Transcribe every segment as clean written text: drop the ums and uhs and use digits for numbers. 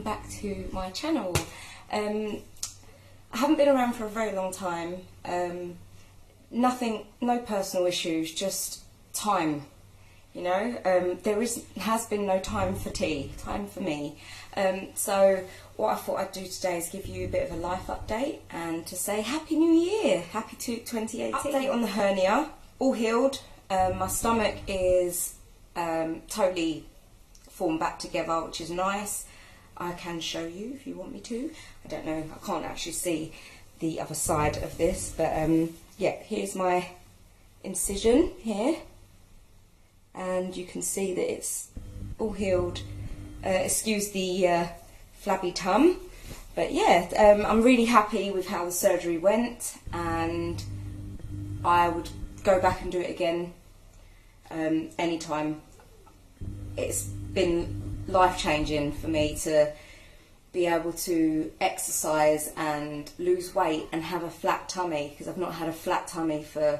welcome back to my channel. I haven't been around for a very long time. No personal issues, just time. You know, has been no time for tea, time for me. So what I thought I'd do today is give you a bit of a life update and to say Happy New Year, Happy 2018. Update on the hernia, all healed. My stomach is totally formed back together, which is nice. I can show you if you want me to. I don't know, I can't actually see the other side of this, but yeah, here's my incision here, and you can see that it's all healed. Excuse the flabby tum, but yeah, I'm really happy with how the surgery went, and I would go back and do it again anytime. It's been life-changing for me to be able to exercise and lose weight and have a flat tummy, because I've not had a flat tummy for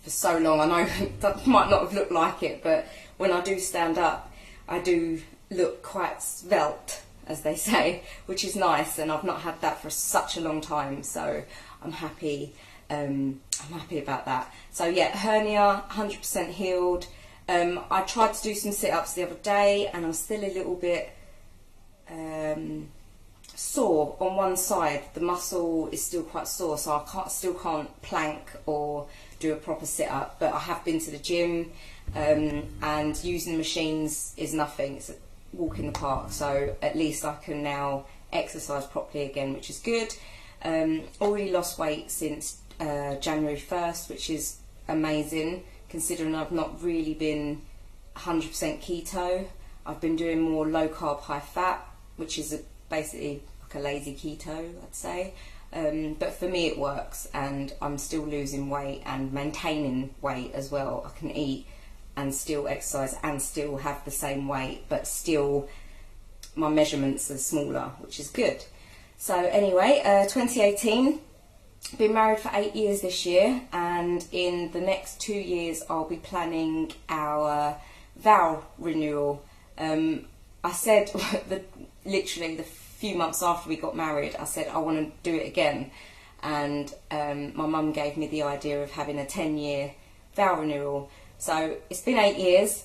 so long. I know that might not have looked like it, but when I do stand up, I do look quite svelte, as they say, which is nice, and I've not had that for such a long time, so I'm happy. I'm happy about that. So yeah, hernia 100% healed. I tried to do some sit-ups the other day, and I'm still a little bit sore on one side. The muscle is still quite sore, so I still can't plank or do a proper sit-up, but I have been to the gym, and using the machines is nothing. It's a walk in the park, so at least I can now exercise properly again, which is good. Already lost weight since January 1st, which is amazing, considering I've not really been 100% keto. I've been doing more low carb, high fat, which is basically like a lazy keto, I'd say. But for me it works, and I'm still losing weight and maintaining weight as well. I can eat and still exercise and still have the same weight, but still my measurements are smaller, which is good. So anyway, 2018, been married for 8 years this year, and in the next 2 years I'll be planning our vow renewal. I said literally the few months after we got married, I said I want to do it again, and my mum gave me the idea of having a 10-year vow renewal. So it's been 8 years.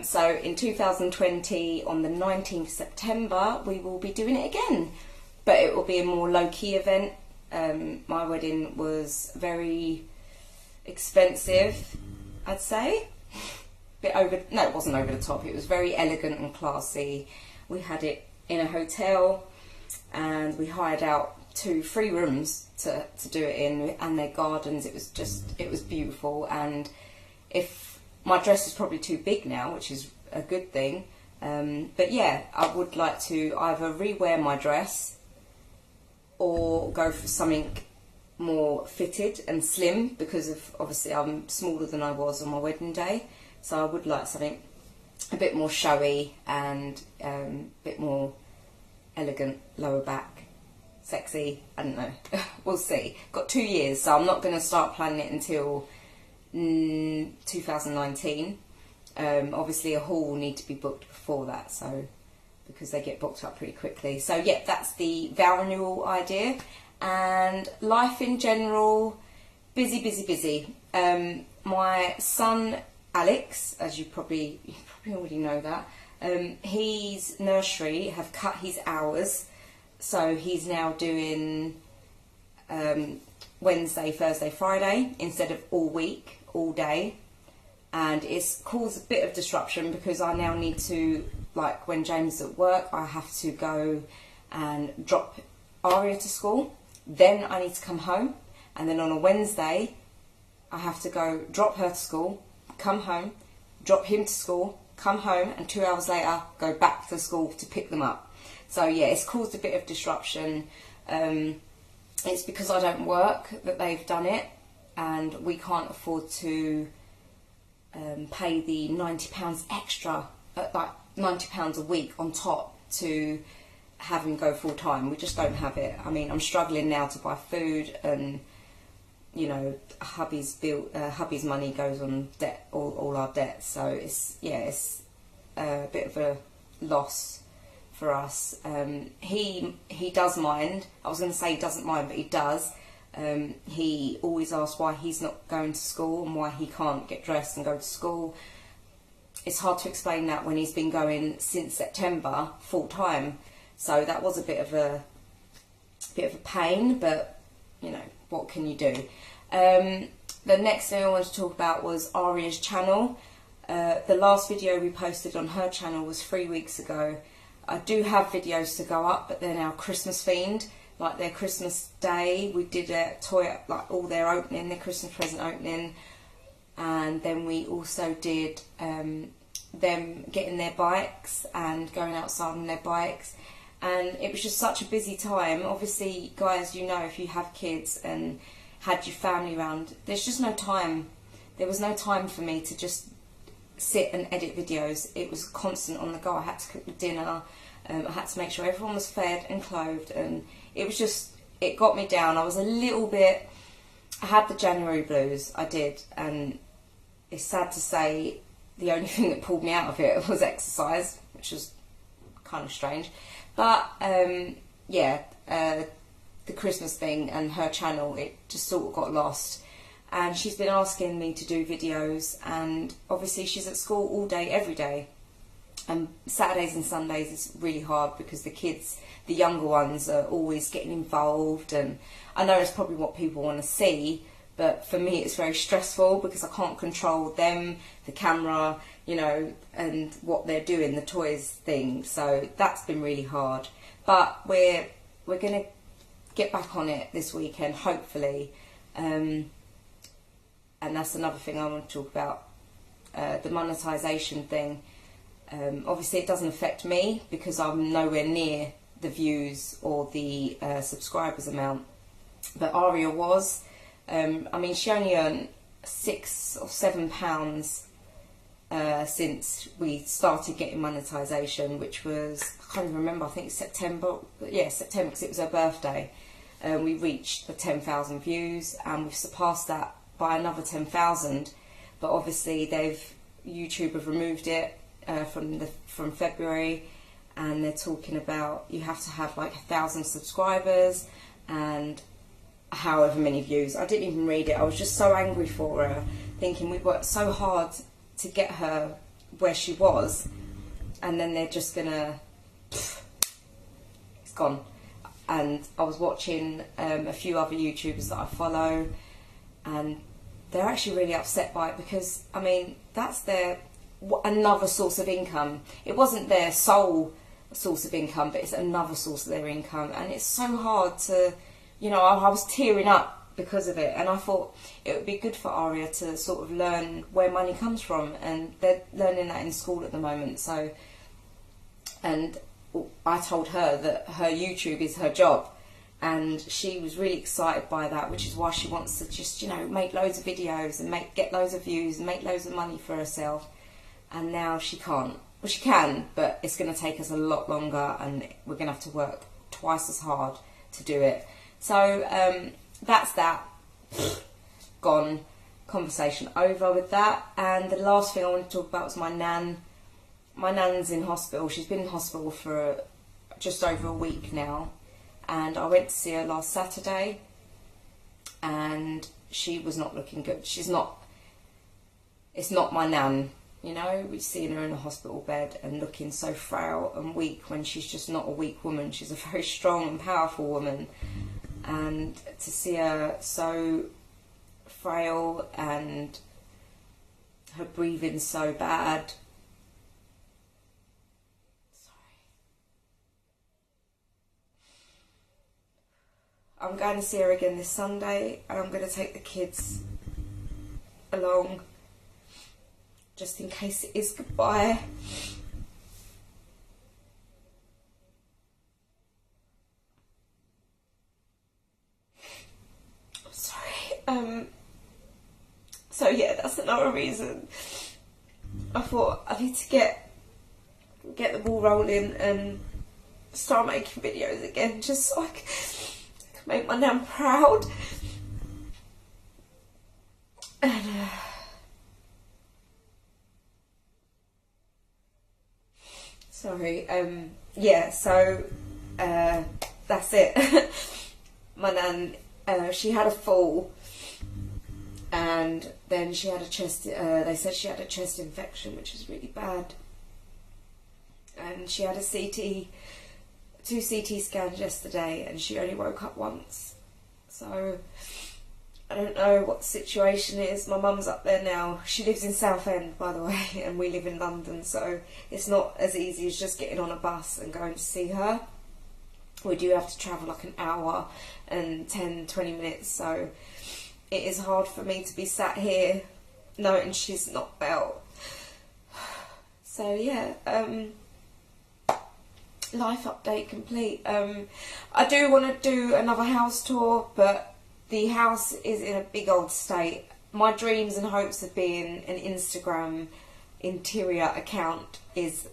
So in 2020, on the 19th September, we will be doing it again, but it will be a more low-key event. My wedding was very expensive, I'd say. No, it wasn't over the top. It was very elegant and classy. We had it in a hotel, and we hired out 2 free rooms to do it in, and their gardens. It was beautiful. And if my dress is probably too big now, which is a good thing, but yeah, I would like to either rewear my dress or go for something more fitted and slim, because of obviously I'm smaller than I was on my wedding day. So I would like something a bit more showy and a bit more elegant, lower back, sexy. I don't know. We'll see. Got 2 years, so I'm not going to start planning it until 2019. Obviously a hall will need to be booked before that, so because they get booked up pretty quickly. So yeah, that's the vow renewal idea. And life in general, busy. My son Alex, as you probably already know that, his nursery have cut his hours, so he's now doing Wednesday, Thursday, Friday instead of all week, all day, and it's caused a bit of disruption because I now need to, like when James is at work, I have to go and drop Aria to school, then I need to come home, and then on a Wednesday I have to go drop her to school, come home, drop him to school, come home, and 2 hours later go back to school to pick them up. So yeah, it's caused a bit of disruption. It's because I don't work that they've done it, and we can't afford to pay the £90 extra, like £90 a week on top to have him go full time. We just don't have it. I mean, I'm struggling now to buy food, and you know, hubby's money goes on debt, all our debts. So it's a bit of a loss for us. He does mind. I was going to say he doesn't mind, but he does. He always asks why he's not going to school and why he can't get dressed and go to school. It's hard to explain that when he's been going since September full time. So that was a bit of a pain, but you know, what can you do? The next thing I wanted to talk about was Aria's channel. The last video we posted on her channel was 3 weeks ago. I do have videos to go up, but they're now Christmas themed. Like their Christmas day, we did a toy, like all their opening, their Christmas present opening. And then we also did them getting their bikes and going outside on their bikes. And it was just such a busy time. Obviously, guys, you know, if you have kids and had your family around, there's just no time. There was no time for me to just sit and edit videos. It was constant on the go. I had to cook the dinner. I had to make sure everyone was fed and clothed. And it was just, it got me down. I was a little bit, I had the January blues. I did. And it's sad to say the only thing that pulled me out of it was exercise, which was kind of strange. But yeah, the Christmas thing and her channel, it just sort of got lost. And she's been asking me to do videos, and obviously she's at school all day, every day. And Saturdays and Sundays is really hard because the kids, the younger ones, are always getting involved. And I know it's probably what people want to see, but for me it's very stressful because I can't control them, the camera, you know, and what they're doing, the toys thing. So that's been really hard. But we're going to get back on it this weekend, hopefully. And that's another thing I want to talk about, the monetization thing. Obviously it doesn't affect me because I'm nowhere near the views or the subscribers amount. But Aria was. I mean, she only earned £6 or £7 since we started getting monetization, which was, I can't even remember, I think September. Yeah, September, because it was her birthday. We reached the 10,000 views, and we've surpassed that by another 10,000. But obviously YouTube have removed it from February, and they're talking about you have to have like 1,000 subscribers and however many views. I didn't even read it. I was just so angry for her, thinking we worked so hard to get her where she was, and then they're just gonna, it's gone. And I was watching a few other YouTubers that I follow, and they're actually really upset by it because, I mean, that's their another source of income. It wasn't their sole source of income, but it's another source of their income, and it's so hard to, you know, I was tearing up because of it, and I thought it would be good for Aria to sort of learn where money comes from, and they're learning that in school at the moment. So, and I told her that her YouTube is her job, and she was really excited by that, which is why she wants to just, you know, make loads of videos and get loads of views and make loads of money for herself. And now she can't. Well, she can, but it's going to take us a lot longer, and we're going to have to work twice as hard to do it. So that's that. Gone. Conversation over with that. And the last thing I wanted to talk about was my nan. My nan's in hospital. She's been in hospital for just over a week now. And I went to see her last Saturday, and she was not looking good. She's not, it's not my nan, you know. We've seen her in a hospital bed and looking so frail and weak when she's just not a weak woman. She's a very strong and powerful woman. And to see her so frail and her breathing so bad. I'm going to see her again this Sunday, and I'm going to take the kids along just in case it is goodbye. I'm sorry. So yeah, that's another reason I thought I need to get the ball rolling and start making videos again, just so I can make my nan proud. And Sorry. Yeah, so that's it. My nan, she had a fall, and then she had a chest, they said she had a chest infection, which is really bad. And she had a CT, 2 CT scans yesterday, and she only woke up once. So I don't know what the situation is. My mum's up there now. She lives in Southend, by the way, and we live in London, so it's not as easy as just getting on a bus and going to see her. We do have to travel like an hour and 10-20 minutes, so it is hard for me to be sat here knowing she's not well. So yeah, life update complete. I do want to do another house tour, but the house is in a big old state. My dreams and hopes of being an Instagram interior account is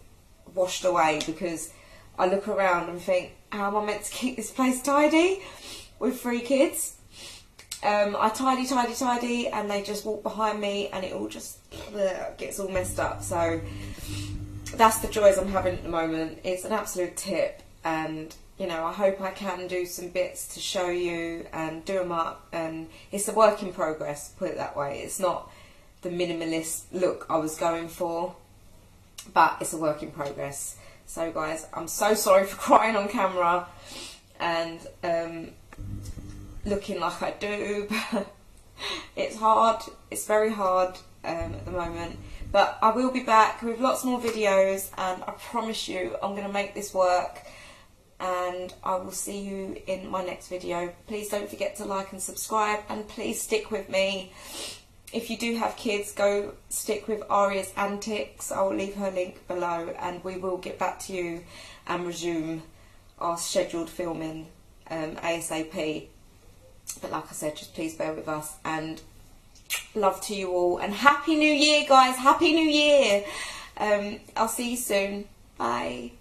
washed away, because I look around and think, how am I meant to keep this place tidy with 3 kids? I tidy, and they just walk behind me, and it all just gets all messed up. So that's the joys I'm having at the moment. It's an absolute tip, and you know, I hope I can do some bits to show you and do them up. And it's a work in progress, put it that way. It's not the minimalist look I was going for, but it's a work in progress. So guys, I'm so sorry for crying on camera and looking like I do, but it's hard. It's very hard at the moment. But I will be back with lots more videos, and I promise you I'm going to make this work, and I will see you in my next video. Please don't forget to like and subscribe, and please stick with me. If you do have kids, go stick with Aria's Antics. I will leave her link below, and we will get back to you and resume our scheduled filming ASAP. But like I said, just please bear with us, and love to you all, and Happy New Year, guys. Happy New Year. I'll see you soon. Bye.